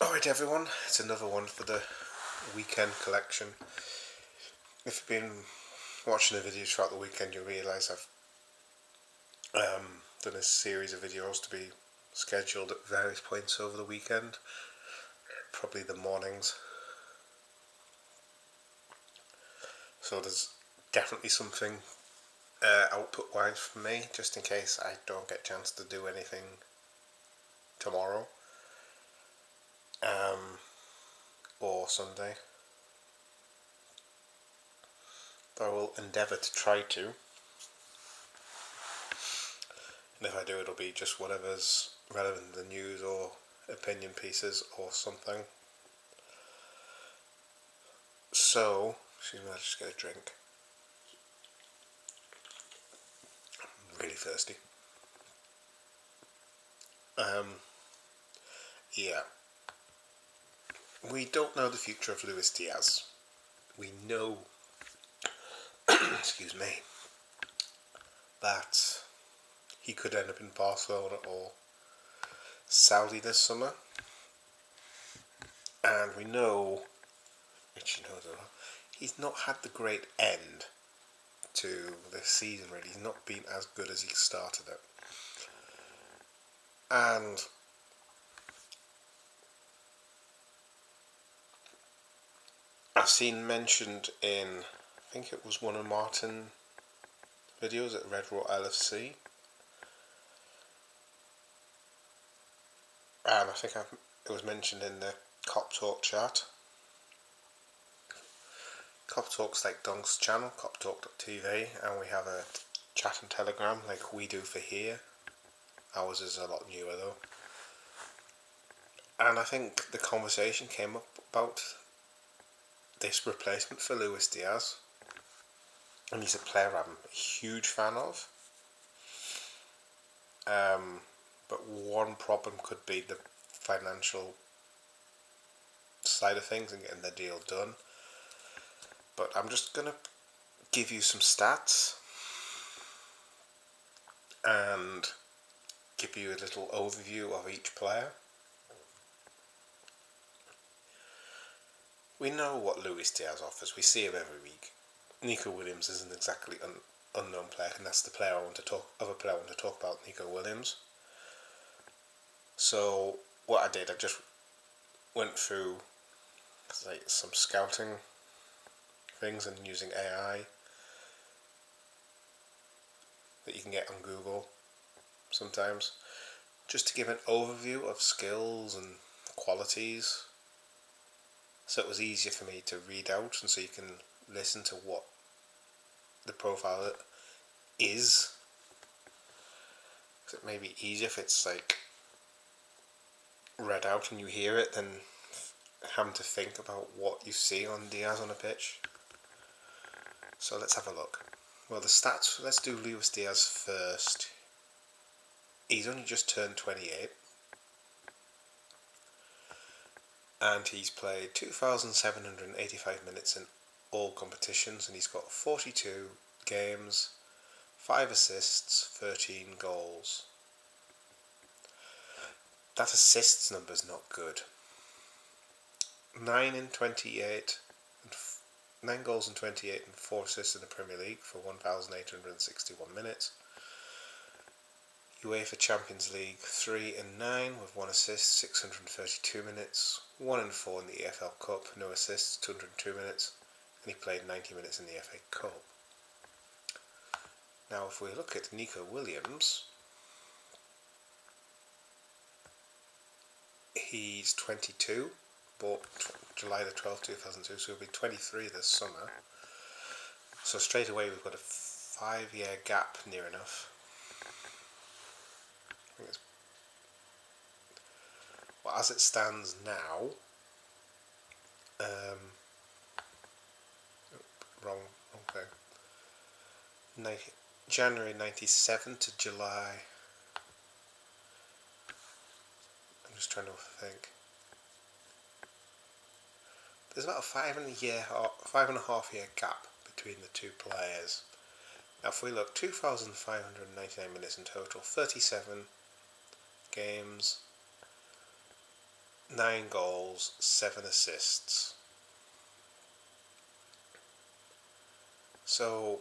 Alright everyone, it's another one for the weekend collection. If you've been watching the videos throughout the weekend, you'll realise I've done a series of videos to be scheduled at various points over the weekend, probably the mornings. So there's definitely something output wise for me, just in case I don't get a chance to do anything tomorrow or Sunday. But I will endeavour to try to. And if I do, it'll be just whatever's relevant to the news or opinion pieces or something. So, excuse me, I'll just get a drink. I'm really thirsty. Yeah. We don't know the future of Luis Diaz. We know, excuse me, that he could end up in Barcelona or Saudi this summer. And we know, which you know though, he's not had the great end to this season really. He's not been as good as he started it. And I've seen mentioned in, I think it was one of Martin's videos at Liverpool FC, and I think it was mentioned in the Cop Talk chat. Cop Talk's like Dunk's channel, coptalk.tv, and we have a chat and telegram like we do for here. Ours is a lot newer though. And I think the conversation came up about this replacement for Luis Diaz. And he's a player I'm a huge fan of. But one problem could be the financial side of things and getting the deal done. But I'm just going to give you some stats and give you a little overview of each player. We know what Luis Diaz offers. We see him every week. Nico Williams isn't exactly an unknown player, and that's the player I want to talk about, Nico Williams. So what I did, I just went through like some scouting things and using AI that you can get on Google sometimes, just to give an overview of skills and qualities, so it was easier for me to read out and so you can listen to what the profile is. It may be easier if it's like read out and you hear it than having to think about what you see on Diaz on a pitch. So let's have a look. Well, the stats, let's do Luis Diaz first. He's only just turned 28. And he's played 2,785 minutes in all competitions, and he's got 42 games, 5 assists, 13 goals. That assists number is not good. 9 goals in 28 and 4 assists in the Premier League for 1,861 minutes. UEFA Champions League 3 and 9 with 1 assist, 632 minutes. 1 and 4 in the EFL Cup, no assists, 202 minutes. And he played 90 minutes in the FA Cup. Now if we look at Nico Williams, he's 22, bought July the 12th, 2002, so he'll be 23 this summer. So straight away we've got a 5-year gap near enough. Well, as it stands now, wrong thing. January 97 to July. I'm just trying to think. There's about a 5.5 year gap between the two players. Now, if we look, 2,599 minutes in total, 37 games, 9 goals, 7 assists. So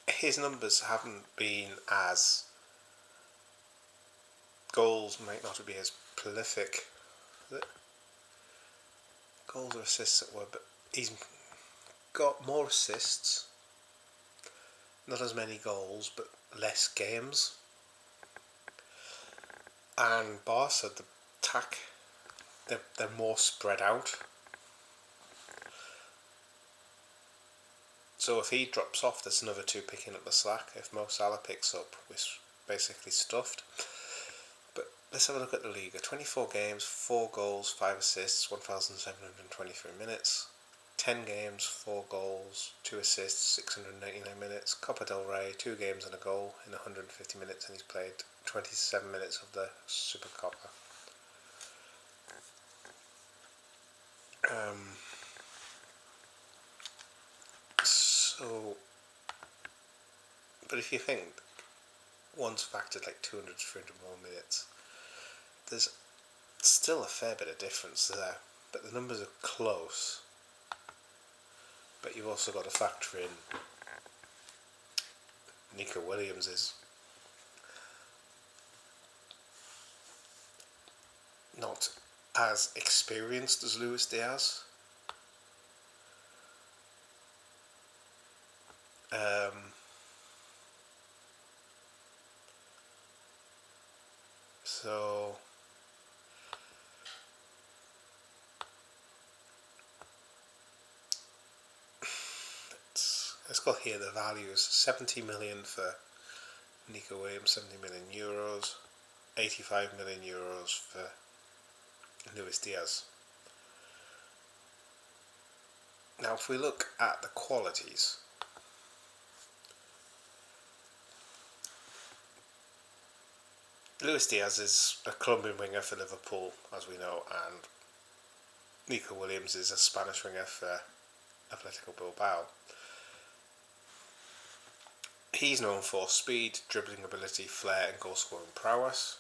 his numbers haven't been as, goals might not be as prolific, goals or assists that were, but he's got more assists, not as many goals, but less games. And Barca, the attack, they're more spread out. So if he drops off, there's another 2 picking up the slack. If Mo Salah picks up, we're basically stuffed. But let's have a look at the Liga. 24 games, 4 goals, 5 assists, 1,723 minutes. 10 games, 4 goals, 2 assists, 699 minutes. Copa del Rey, 2 games and a goal in 150 minutes, and he's played 27 minutes of the Super Copa. But if you think one's factored like 200 to 300 more minutes, there's still a fair bit of difference there. But the numbers are close. But you've also got to factor in Nico Williams is not as experienced as Luis Diaz. So let's go here. The values: 70 million for Nico Williams, 70 million euros, 85 million euros for Luis Diaz. Now, if we look at the qualities, Luis Diaz is a Colombian winger for Liverpool, as we know, and Nico Williams is a Spanish winger for Atletico Bilbao. He's known for speed, dribbling ability, flair and goal-scoring prowess.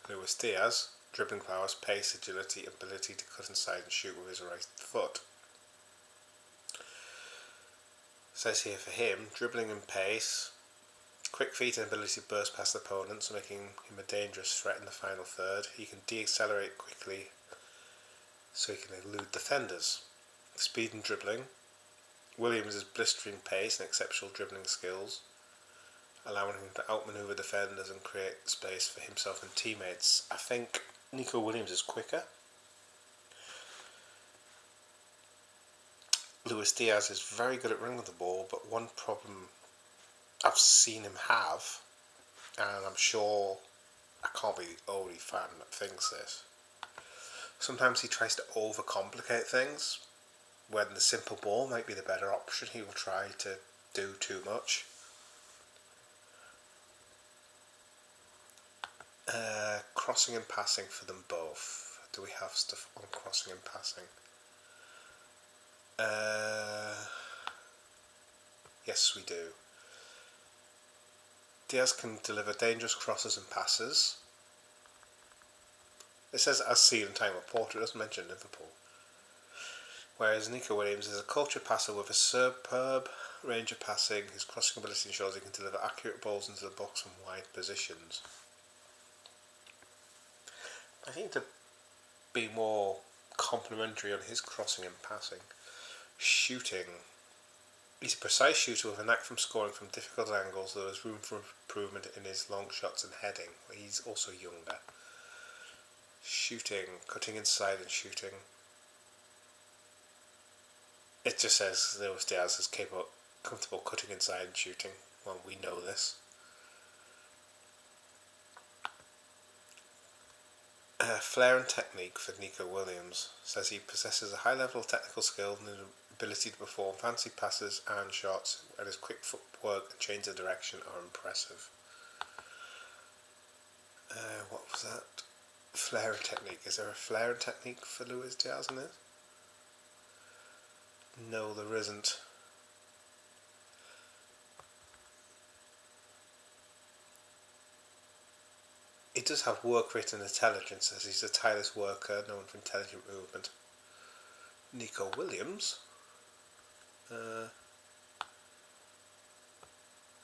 Luis Diaz, dribbling prowess, pace, agility, ability to cut inside and shoot with his right foot. It says here for him, dribbling and pace, quick feet and ability to burst past opponents, making him a dangerous threat in the final third. He can de-accelerate quickly so he can elude defenders. Speed and dribbling. Williams' is blistering pace and exceptional dribbling skills, allowing him to outmaneuver defenders and create space for himself and teammates. I think Nico Williams is quicker. Luis Diaz is very good at running the ball, but one problem I've seen him have, and I'm sure I can't be the only fan that thinks this, sometimes he tries to overcomplicate things when the simple ball might be the better option. He will try to do too much. Crossing and passing for them both. Do we have stuff on crossing and passing? Yes, we do. Diaz can deliver dangerous crosses and passes. It says as seen in Time Report, it doesn't mention Liverpool. Whereas Nico Williams is a culture passer with a superb range of passing. His crossing ability ensures he can deliver accurate balls into the box from wide positions. I think to be more complimentary on his crossing and passing, shooting, he's a precise shooter with a knack from scoring from difficult angles. There is room for improvement in his long shots and heading. He's also younger. Shooting, cutting inside and shooting. It just says Luis Diaz is comfortable cutting inside and shooting. Well, we know this. Flair and technique for Nico Williams. Says he possesses a high level of technical skill and an ability to perform fancy passes and shots, and his quick footwork and change of direction are impressive. What was that? Flair and technique. Is there a flair and technique for Luis Diaz in it? No, there isn't. he does have work rate and intelligence, as he's a tireless worker known for intelligent movement. Nico Williams.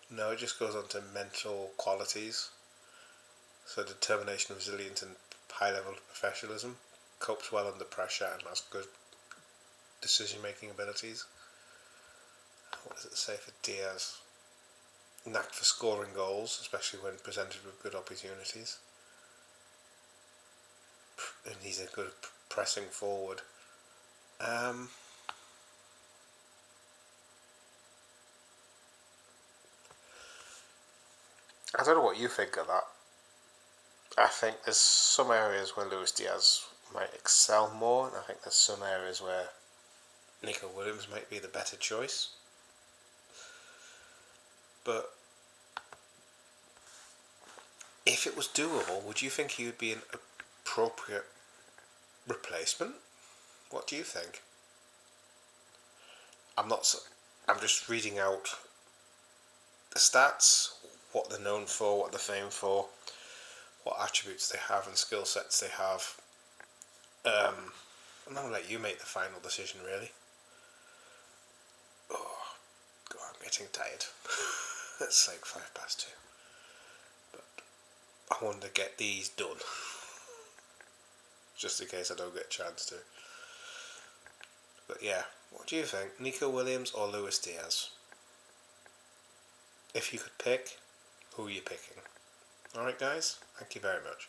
No, it just goes on to mental qualities. So determination, resilience, and high level of professionalism. Copes well under pressure and has good decision making abilities. What does it say for Diaz? Knack for scoring goals, especially when presented with good opportunities. And he's a good pressing forward. I don't know what you think of that. I think there's some areas where Luis Diaz might excel more, and I think there's some areas where Nico Williams might be the better choice. But if it was doable, would you think he would be an appropriate replacement? What do you think? I'm just reading out the stats, what they're known for, what they're famed for, what attributes they have and skill sets they have. I'm going to let you make the final decision, really. Oh, God, I'm getting tired. It's like 2:05. But I want to get these done. Just in case I don't get a chance to. But yeah, what do you think? Nico Williams or Luis Diaz? If you could pick, who are you picking? Alright guys, thank you very much.